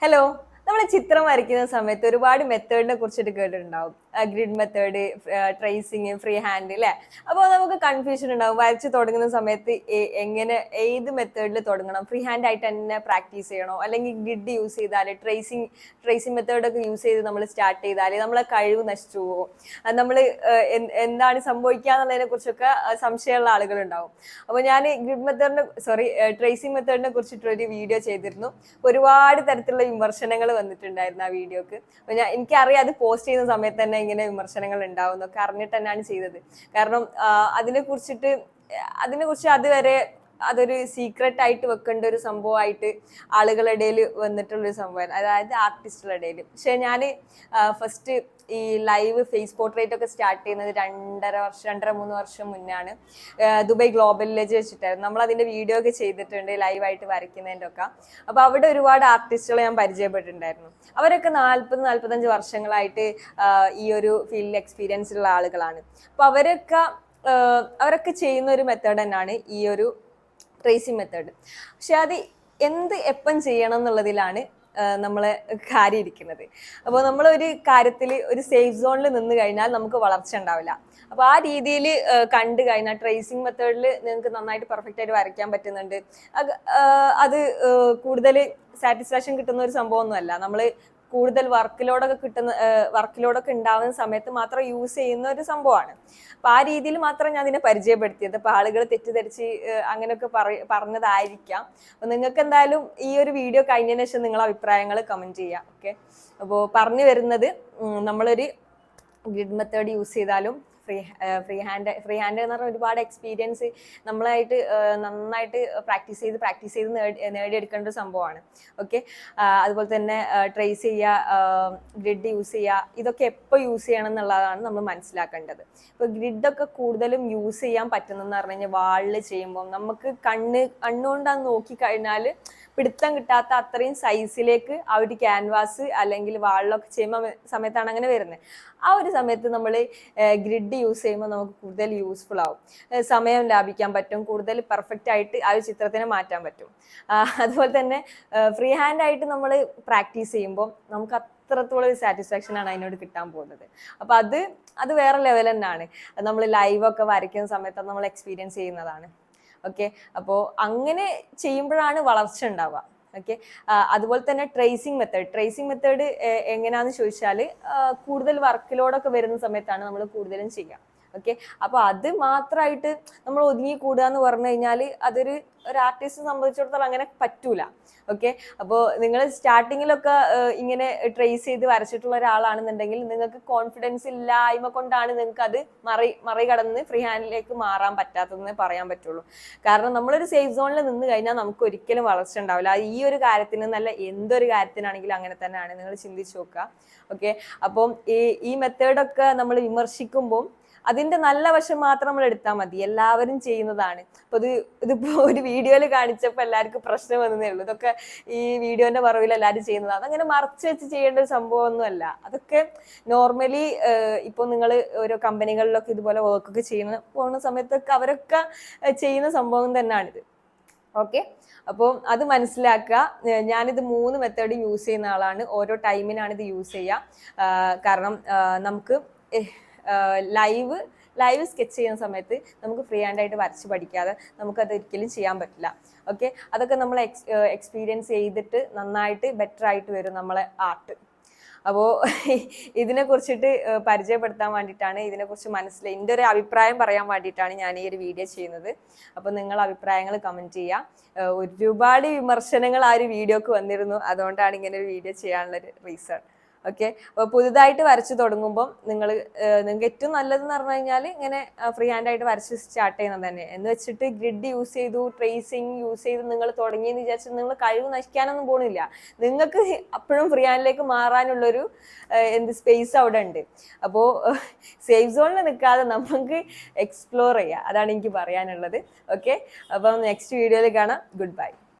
Hello. നമ്മൾ ചിത്രം വരയ്ക്കുന്ന സമയത്ത് ഒരുപാട് മെത്തേഡിനെ കുറിച്ചിട്ട് കേട്ടിട്ടുണ്ടാവും. Grid method, tracing, free hand അല്ലേ? അപ്പോൾ നമുക്ക് കൺഫ്യൂഷൻ ഉണ്ടാവും വരച്ച് തുടങ്ങുന്ന സമയത്ത് എങ്ങനെ ഏത് മെത്തേഡിൽ തുടങ്ങണം. ഫ്രീ ഹാൻഡ് ആയിട്ട് തന്നെ പ്രാക്ടീസ് ചെയ്യണോ, അല്ലെങ്കിൽ ഗ്രിഡ് യൂസ് ചെയ്താൽ ട്രേസിങ് മെത്തേഡൊക്കെ യൂസ് ചെയ്ത് നമ്മൾ സ്റ്റാർട്ട് ചെയ്താൽ നമ്മളെ കഴിവ് നശിച്ചു പോകും. നമ്മൾ എന്താണ് സംഭവിക്കുക എന്നുള്ളതിനെ കുറിച്ചൊക്കെ സംശയമുള്ള ആളുകളുണ്ടാവും. അപ്പോൾ ഞാൻ ട്രേസിങ് മെത്തേഡിനെ കുറിച്ചിട്ടൊരു വീഡിയോ ചെയ്തിരുന്നു. ഒരുപാട് തരത്തിലുള്ള വിമർശനങ്ങൾ വന്നിട്ടുണ്ടായിരുന്നു ആ വീഡിയോക്ക്. അപ്പൊ എനിക്കറിയാം അത് പോസ്റ്റ് ചെയ്യുന്ന സമയത്ത് തന്നെ ഇങ്ങനെ വിമർശനങ്ങൾ ഉണ്ടാവും എന്നൊക്കെ അറിഞ്ഞിട്ട് തന്നെയാണ് ചെയ്തത്. കാരണം അതിനെക്കുറിച്ച് അതുവരെ അതൊരു സീക്രട്ട് ആയിട്ട് വെക്കേണ്ട ഒരു സംഭവമായിട്ട് ആളുകളുടെ ഇടയിൽ വന്നിട്ടുള്ളൊരു സംഭവം, അതായത് ആർട്ടിസ്റ്റുകളുടെ ഇടയിൽ. പക്ഷെ ഞാൻ ഫസ്റ്റ് ഈ ലൈവ് ഫേസ് പോർട്രേറ്റ് ഒക്കെ സ്റ്റാർട്ട് ചെയ്യുന്നത് 2.5-3 വർഷം മുന്നാണ്. ദുബായ് ഗ്ലോബൽ വില്ലേജ് വെച്ചിട്ടായിരുന്നു. നമ്മൾ അതിന്റെ വീഡിയോ ഒക്കെ ചെയ്തിട്ടുണ്ട് ലൈവായിട്ട് വരയ്ക്കുന്നതിൻ്റെ ഒക്കെ. അപ്പൊ അവിടെ ഒരുപാട് ആർട്ടിസ്റ്റുകളെ ഞാൻ പരിചയപ്പെട്ടിട്ടുണ്ടായിരുന്നു. അവരൊക്കെ 40-45 വർഷങ്ങളായിട്ട് ഈ ഒരു ഫീൽഡിൽ എക്സ്പീരിയൻസ് ഉള്ള ആളുകളാണ്. അപ്പൊ അവരൊക്കെ ചെയ്യുന്ന ഒരു മെത്തേഡ് തന്നെയാണ് ഈ ഒരു ട്രേസിങ് മെത്തേഡ്. പക്ഷെ അത് എപ്പം ചെയ്യണം എന്നുള്ളതിലാണ് നമ്മളെ കാര്യം ഇരിക്കുന്നത്. അപ്പോൾ നമ്മൾ ഒരു കാര്യത്തിൽ ഒരു സേഫ് സോണിൽ നിന്ന് കഴിഞ്ഞാൽ നമുക്ക് വളർച്ച ഉണ്ടാവില്ല. അപ്പോൾ ആ രീതിയിൽ കണ്ടു കഴിഞ്ഞാൽ ട്രേസിങ് മെത്തേഡിൽ നിങ്ങൾക്ക് നന്നായിട്ട് പെർഫെക്റ്റ് ആയിട്ട് വരയ്ക്കാൻ പറ്റുന്നുണ്ട്. അത് കൂടുതൽ സാറ്റിസ്ഫാക്ഷൻ കിട്ടുന്ന ഒരു സംഭവമൊന്നുമല്ല. നമ്മൾ കൂടുതൽ വർക്കിലോടൊക്കെ ഉണ്ടാവുന്ന സമയത്ത് മാത്രം യൂസ് ചെയ്യുന്ന ഒരു സംഭവമാണ്. അപ്പൊ ആ രീതിയിൽ മാത്രം ഞാൻ ഇതിനെ പരിചയപ്പെടുത്തിയത്. അപ്പൊ ആളുകൾ തെറ്റിദ്ധരിച്ച് അങ്ങനെയൊക്കെ പറഞ്ഞതായിരിക്കാം. അപ്പൊ നിങ്ങൾക്ക് എന്തായാലും ഈ ഒരു വീഡിയോ കഴിഞ്ഞതിന് ശേഷം നിങ്ങളുടെ അഭിപ്രായങ്ങൾ കമന്റ് ചെയ്യാം. ഓക്കെ. അപ്പോൾ പറഞ്ഞു വരുന്നത്, നമ്മളൊരു ഗ്രിഡ് മെത്തേഡ് യൂസ് ചെയ്താലും ഫ്രീ ഹാൻഡ് എന്ന് പറഞ്ഞാൽ ഒരുപാട് എക്സ്പീരിയൻസ് നമ്മളായിട്ട് നന്നായിട്ട് പ്രാക്ടീസ് ചെയ്ത് നേടിയെടുക്കേണ്ട ഒരു സംഭവമാണ്. ഓക്കെ. അതുപോലെ തന്നെ ട്രേസ് ചെയ്യുക, ഗ്രിഡ് യൂസ് ചെയ്യുക, ഇതൊക്കെ എപ്പോൾ യൂസ് ചെയ്യണം എന്നുള്ളതാണ് നമ്മൾ മനസ്സിലാക്കേണ്ടത്. ഇപ്പോൾ ഗ്രിഡൊക്കെ കൂടുതലും യൂസ് ചെയ്യാൻ പറ്റുന്നതെന്ന് പറഞ്ഞു കഴിഞ്ഞാൽ വാളിൽ ചെയ്യുമ്പോൾ നമുക്ക് കണ്ണുകൊണ്ടാണ് നോക്കിക്കഴിഞ്ഞാൽ പിടുത്തം കിട്ടാത്ത അത്രയും സൈസിലേക്ക് ആ ഒരു ക്യാൻവാസ് അല്ലെങ്കിൽ വാളിലൊക്കെ ചെയ്യുമ്പോൾ സമയത്താണ് അങ്ങനെ വരുന്നത്. ആ ഒരു സമയത്ത് നമ്മൾ ഗ്രിഡ് യൂസ് ചെയ്യുമ്പോൾ നമുക്ക് കൂടുതൽ യൂസ്ഫുൾ ആവും. സമയം ലാഭിക്കാൻ പറ്റും, കൂടുതൽ പെർഫെക്റ്റ് ആയിട്ട് ആ ഒരു ചിത്രത്തിനെ മാറ്റാൻ പറ്റും. അതുപോലെ തന്നെ ഫ്രീ ഹാൻഡ് ആയിട്ട് നമ്മൾ പ്രാക്ടീസ് ചെയ്യുമ്പോൾ നമുക്ക് അത്രത്തോളം ഒരു സാറ്റിസ്ഫാക്ഷൻ ആണ് അതിനോട് കിട്ടാൻ പോകുന്നത്. അപ്പൊ അത് വേറെ ലെവൽ തന്നെയാണ്. നമ്മൾ ലൈവൊക്കെ വരയ്ക്കുന്ന സമയത്ത് നമ്മൾ എക്സ്പീരിയൻസ് ചെയ്യുന്നതാണ്. ഓക്കെ. അപ്പോൾ അങ്ങനെ ചെയ്യുമ്പോഴാണ് വളർച്ച ഉണ്ടാവുക. ഓക്കെ. അതുപോലെ തന്നെ ട്രേസിങ് മെത്തേഡ് എങ്ങനെയാണെന്ന് ചോദിച്ചാൽ കൂടുതൽ വർക്കിലോടൊക്കെ വരുന്ന സമയത്താണ് നമ്മൾ കൂടുതലും ചെയ്യുക. ഓക്കെ. അപ്പൊ അത് മാത്രമായിട്ട് നമ്മൾ ഒതുങ്ങി കൂടുക എന്ന് പറഞ്ഞു കഴിഞ്ഞാൽ ഒരു ആർട്ടിസ്റ്റ് സംബന്ധിച്ചിടത്തോളം അങ്ങനെ പറ്റൂല. ഓക്കെ. അപ്പോൾ നിങ്ങൾ സ്റ്റാർട്ടിങ്ങിലൊക്കെ ഇങ്ങനെ ട്രേസ് ചെയ്ത് വരച്ചിട്ടുള്ള ഒരാളാണെന്നുണ്ടെങ്കിൽ നിങ്ങൾക്ക് കോൺഫിഡൻസ് ഇല്ലായ്മ കൊണ്ടാണ് നിങ്ങൾക്ക് അത് മറികടന്ന് ഫ്രീ ഹാൻഡിലേക്ക് മാറാൻ പറ്റാത്തതെന്ന് പറയാൻ പറ്റുള്ളൂ. കാരണം നമ്മളൊരു സേഫ് സോണിൽ നിന്ന് കഴിഞ്ഞാൽ നമുക്ക് ഒരിക്കലും വളർച്ച ഉണ്ടാവില്ല. ഈ ഒരു കാര്യത്തിന് നല്ല എന്തൊരു കാര്യത്തിനാണെങ്കിലും അങ്ങനെ തന്നെയാണ്. നിങ്ങൾ ചിന്തിച്ചു നോക്കുക. ഓക്കെ. അപ്പം ഈ മെത്തേഡൊക്കെ നമ്മൾ വിമർശിക്കുമ്പോൾ അതിന്റെ നല്ല വശം മാത്രം നമ്മൾ എടുത്താൽ മതി. എല്ലാവരും ചെയ്യുന്നതാണ്. അപ്പൊ ഇതിപ്പോ ഒരു വീഡിയോയിൽ കാണിച്ചപ്പോൾ എല്ലാവർക്കും പ്രശ്നം വന്നതേ ഉള്ളൂ. ഇതൊക്കെ ഈ വീഡിയോന്റെ പുറകിൽ എല്ലാവരും ചെയ്യുന്നതാണ്. അങ്ങനെ മറച്ചു വെച്ച് ചെയ്യേണ്ട ഒരു സംഭവമൊന്നുമല്ല. അതൊക്കെ നോർമലി ഇപ്പൊ നിങ്ങൾ ഓരോ കമ്പനികളിലൊക്കെ ഇതുപോലെ വർക്കൊക്കെ പോകുന്ന സമയത്തൊക്കെ അവരൊക്കെ ചെയ്യുന്ന സംഭവം തന്നെയാണിത്. ഓക്കെ. അപ്പോൾ അത് മനസ്സിലാക്കുക. ഞാനിത് 3 മെത്തേഡും യൂസ് ചെയ്യുന്ന ആളാണ്. ഓരോ ടൈമിനാണ് ഇത് യൂസ് ചെയ്യുക. കാരണം നമുക്ക് ലൈവ് സ്കെച്ച് ചെയ്യുന്ന സമയത്ത് നമുക്ക് ഫ്രീ ഹാൻഡ് ആയിട്ട് വരച്ച് പഠിക്കാതെ നമുക്കത് ഒരിക്കലും ചെയ്യാൻ പറ്റില്ല. ഓക്കെ. അതൊക്കെ നമ്മൾ എക്സ്പീരിയൻസ് ചെയ്തിട്ട് നന്നായിട്ട് ബെറ്റർ ആയിട്ട് വരും നമ്മളെ ആർട്ട്. അപ്പോൾ ഇതിനെ കുറിച്ചിട്ട് പരിചയപ്പെടുത്താൻ വേണ്ടിയിട്ടാണ്, ഇതിനെക്കുറിച്ച് എൻ്റെ ഒരു അഭിപ്രായം പറയാൻ വേണ്ടിയിട്ടാണ് ഞാൻ ഈ ഒരു വീഡിയോ ചെയ്യുന്നത്. അപ്പോൾ നിങ്ങൾ അഭിപ്രായങ്ങൾ കമൻറ്റ് ചെയ്യുക. ഒരുപാട് വിമർശനങ്ങൾ ആ ഒരു വീഡിയോക്ക് വന്നിരുന്നു. അതുകൊണ്ടാണ് ഇങ്ങനെ ഒരു വീഡിയോ ചെയ്യാനുള്ളൊരു റീസൺ. ഓക്കെ. അപ്പോൾ പുതുതായിട്ട് വരച്ചു തുടങ്ങുമ്പോൾ നിങ്ങൾക്ക് ഏറ്റവും നല്ലതെന്ന് പറഞ്ഞു കഴിഞ്ഞാൽ ഇങ്ങനെ ഫ്രീ ഹാൻഡ് ആയിട്ട് വരച്ച് സ്റ്റാർട്ട് ചെയ്യുന്നത് തന്നെ. എന്ന് വെച്ചിട്ട് ഗ്രിഡ് യൂസ് ചെയ്തു, ട്രേസിങ് യൂസ് ചെയ്ത് നിങ്ങൾ തുടങ്ങിയെന്ന് വിചാരിച്ചാൽ നിങ്ങൾ കഴിവ് നശിക്കാനൊന്നും പോകുന്നില്ല. നിങ്ങൾക്ക് അപ്പോഴും ഫ്രീ ഹാൻഡിലേക്ക് മാറാനുള്ളൊരു സ്പേസ് അവിടെ ഉണ്ട്. അപ്പോൾ സേഫ് സോണിൽ നിൽക്കാതെ നമുക്ക് എക്സ്പ്ലോർ ചെയ്യാം. അതാണ് എനിക്ക് പറയാനുള്ളത്. ഓക്കെ. അപ്പം നെക്സ്റ്റ് വീഡിയോയിൽ കാണാം. Good bye.